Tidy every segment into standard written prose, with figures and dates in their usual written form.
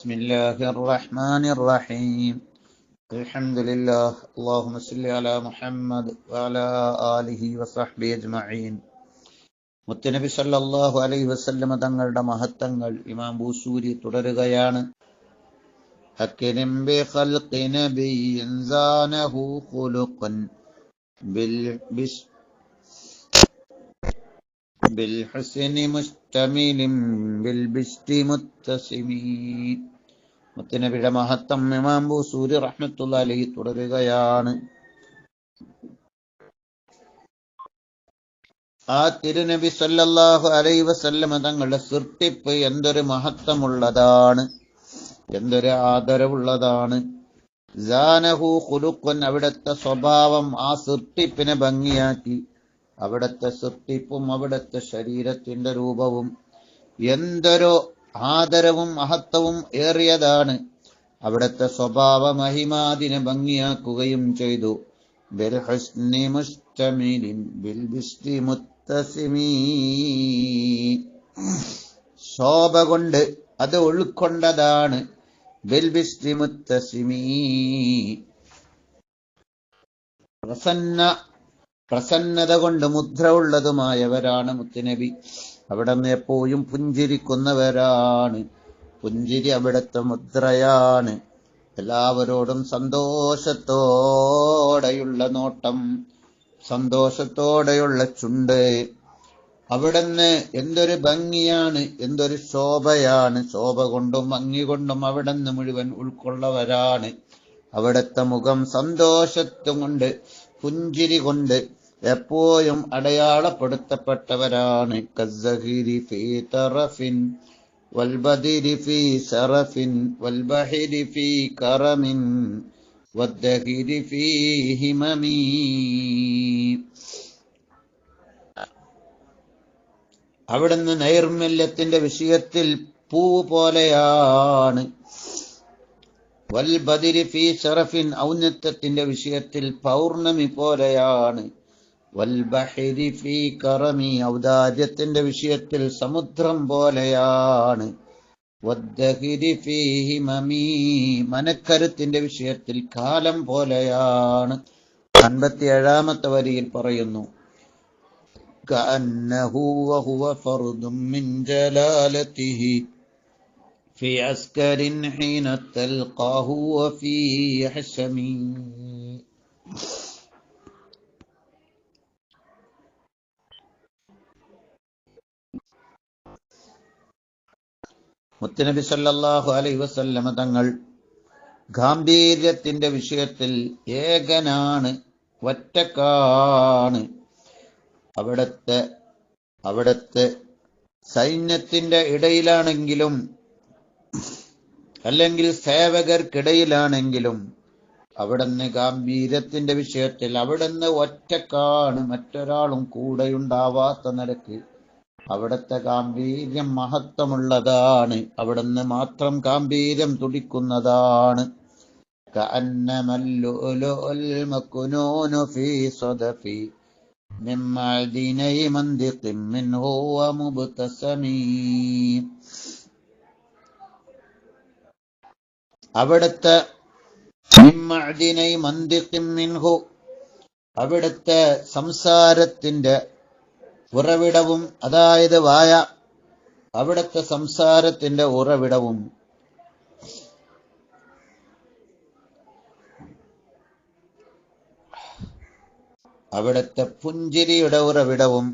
بسم الله الرحمن الرحيم الحمد لله اللهم صل على محمد وعلى آله وصحبه أجمعين മുത്തനബി സല്ലല്ലാഹു അലൈഹി വസല്ലമ തങ്ങളുടെ മഹത്വങ്ങൾ ഇമാം ബൂസൂരി തുടരുകയാണ്. ഹക്കിനം ബി ഖൽഖി നബിയ്യിൻ സാനഹു ഖുലുഖൻ ബിൽഹുസ്നി മുസ്തമിലിൻ ബിൽബിസ്തി മുത്തസിമീൻ. മുത്തനബിയുടെ മഹത്വം ഇമാം ബൂസൂരി റഹ്മത്തുള്ളാഹി അലൈഹി തുടരുകയാണ്. ആ തിരുനബി സല്ലല്ലാഹു അലൈഹി വസല്ലമ തങ്ങളുടെ സൃഷ്ടിപ്പ് എന്തൊരു മഹത്വമുള്ളതാണ്, എന്തൊരു ആദരവുള്ളതാണ്. സാനഹു ഖുലുഖൻ, അവിടുത്തെ സ്വഭാവം ആ സൃഷ്ടിപ്പിനെ ഭംഗിയാക്കി. അവിടുത്തെ സൃഷ്ടിപ്പും അവിടുത്തെ ശരീരത്തിന്റെ രൂപവും എന്തൊരു ആദരവും മഹത്വവും ഏറിയതാണ്. അവിടുത്തെ സ്വഭാവ മഹിമാതിനെ ഭംഗിയാക്കുകയും ചെയ്തു. ബിൽ ഹുസ്നി മുസ്തമിലിൻ ബിൽ ബിസ്തി മുത്തസിമീ, ശോഭ കൊണ്ട് അത് ഉൾക്കൊണ്ടതാണ്. ബിൽ ബിസ്തി മുത്തസിമീ, പ്രസന്നത കൊണ്ട് മുദ്ര ഉള്ളതുമായവരാണ് മുത്തുനബി. അവിടുന്ന് എപ്പോഴും പുഞ്ചിരിക്കുന്നവരാണ്. പുഞ്ചിരി അവിടുത്തെ മുദ്രയാണ്. എല്ലാവരോടും സന്തോഷത്തോടെയുള്ള നോട്ടം, സന്തോഷത്തോടെയുള്ള ചുണ്ട്. അവിടുന്ന് എന്തൊരു ഭംഗിയാണ്, എന്തൊരു ശോഭയാണ്. ശോഭ കൊണ്ടും ഭംഗി കൊണ്ടും അവിടുന്ന് മുഴുവൻ ഉൾക്കൊള്ളവരാണ്. അവിടുത്തെ മുഖം സന്തോഷത്തും കൊണ്ട് പുഞ്ചിരി കൊണ്ട് എപ്പോഴും അടയാളപ്പെടുത്തപ്പെട്ടവരാണ്. കസ്സഹിരി ഫീ തറഫിൻ വൽബദിരി ഫീ ശറഫിൻ വൽബഹിരി ഫീ കറമിൻ വദ്ദഹിരി ഫീ ഹിമമീ. അവിടുന്ന് നൈർമല്യത്തിന്റെ വിഷയത്തിൽ പൂ പോലെയാണ്. വൽബദിരി ഫീ ശറഫിൻ, ഔന്നത്യത്തിന്റെ വിഷയത്തിൽ പൗർണമി പോലെയാണ്. വൽബഹിരി ഫീ കറമി, ഔദാര്യത്തിന്റെ വിഷയത്തിൽ സമുദ്രം പോലെയാണ്. വദ്ദഹിരി ഫീ ഹിമമീ, മനക്കരുത്തിന്റെ വിഷയത്തിൽ കാലം പോലെയാണ്. 57-ാമത്തെ വരിയിൽ പറയുന്നു, കഅന്നഹു വഹുവ ഫർദും മിൻ ജലാലതിഹി في عسكر حين تلقاه وفي حشمي. മുത്തനബി സല്ലല്ലാഹു അലൈഹി വസല്ലമ തങ്ങൾ ഗാംഭീര്യത്തിന്റെ വിഷയത്തിൽ ഏകനാണ്, ഒറ്റക്കാണ്. അവിടുത്തെ സൈന്യത്തിന്റെ ഇടയിലാണെങ്കിലും അല്ലെങ്കിൽ സേവകർക്കിടയിലാണെങ്കിലും അവിടുന്ന് ഗാംഭീര്യത്തിന്റെ വിഷയത്തിൽ അവിടുന്ന് ഒറ്റക്കാണ്. മറ്റൊരാളും കൂടെയുണ്ടാവാത്ത നിലക്ക് അവിടുത്തെ ഗാംഭീര്യം മഹത്വമുള്ളതാണ്. അവിടുന്ന് മാത്രം ഗാംഭീര്യം തുടിക്കുന്നതാണ്. കഅന്നമൽ ലുഅ്ലുഉൽ മക്നൂനു ഫീ സദഫി മിൻ മഅദിനി മന്ദിഖിൻ മിൻഹു വമുബ്തസമീ. അവിടുത്തെ അവിടുത്തെ സംസാരത്തിന്റെ ഉറവിടവും, അതായത് വായ, അവിടുത്തെ സംസാരത്തിന്റെ ഉറവിടവും അവിടുത്തെ പുഞ്ചിരിയുടെ ഉറവിടവും,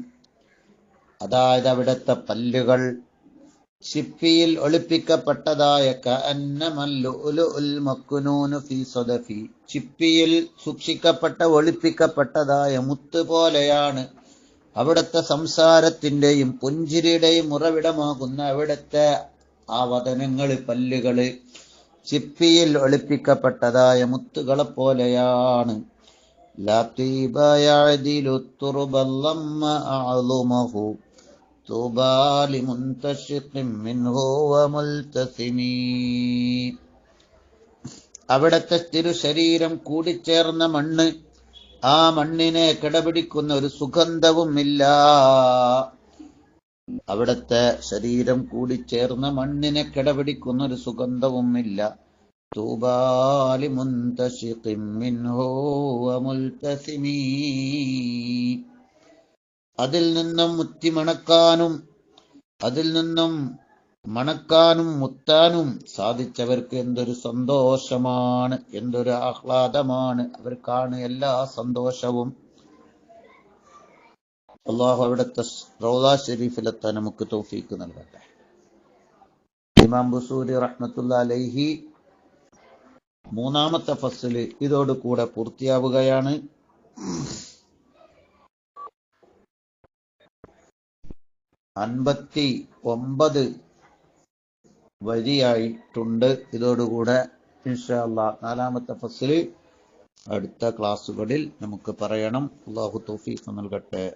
അതായത് അവിടുത്തെ പല്ലുകൾ ശിപ്പിയിൽ ഒളിപ്പിക്കപ്പെട്ടതായ കഅന്നമൽ ലുഅ്ലുഉൽ മക്നൂനു ഫീ സദഫി, ശിപ്പിയിൽ സൂക്ഷിക്കപ്പെട്ട ഒളിപ്പിക്കപ്പെട്ടതായ മുത്ത് പോലെയാണ്. അവിടുത്തെ സംസാരത്തിന്റെയും പുഞ്ചിരിയുടെയും ഉറവിടമാകുന്ന അവിടുത്തെ ആ വദനങ്ങള്, പല്ലുകള് ശിപ്പിയിൽ ഒളിപ്പിക്കപ്പെട്ടതായ മുത്തുകളെ പോലെയാണ്. ലാ തീബ യഅദിലു തുർബല്ലമ്മ അഅളുമഹു തുബാലി മുൻതശിഖിൻ മിൻഹു വമുൽതസിമീ. അവിടുത്തെ തിരുശരീരം കൂടിച്ചേർന്ന മണ്ണ്, ആ മണ്ണിനെ കിടപിടിക്കുന്ന ഒരു സുഗന്ധവും ഇല്ല. അവിടുത്തെ ശരീരം കൂടിച്ചേർന്ന മണ്ണിനെ കിടപിടിക്കുന്ന ഒരു സുഗന്ധവും ഇല്ല. തൂബാലി മുന്തശിഖിൻ മിൻഹു വമുൽതസിമീ, അതിൽ നിന്നും മുത്തിമണക്കാനും അതിൽ നിന്നും മണക്കാനും മുത്താനും സാധിച്ചവർക്ക് എന്തൊരു സന്തോഷമാണ്, എന്തൊരു ആഹ്ലാദമാണ്, അവർക്കാണ് എല്ലാ സന്തോഷവും. അള്ളാഹു അവിടുത്തെ റൗള ഷരീഫിലെത്താൻ നമുക്ക് തൗഫീക്ക് നൽകട്ടെ. ഇമാം ബുസൂരി റഹ്മത്തുള്ളാഹി അലൈഹി മൂന്നാമത്തെ ഫസ്ല് ഇതോടുകൂടെ പൂർത്തിയാവുകയാണ്. 59 വരിയായിട്ടുണ്ട്. ഇതോടുകൂടെ ഇൻഷാ അല്ലാഹ് നാലാമത്തെ ഫസ്ല് അടുത്ത ക്ലാസ്സുകളിൽ നമുക്ക് പറയണം. അള്ളാഹു തൗഫീഖ് നൽകട്ടെ.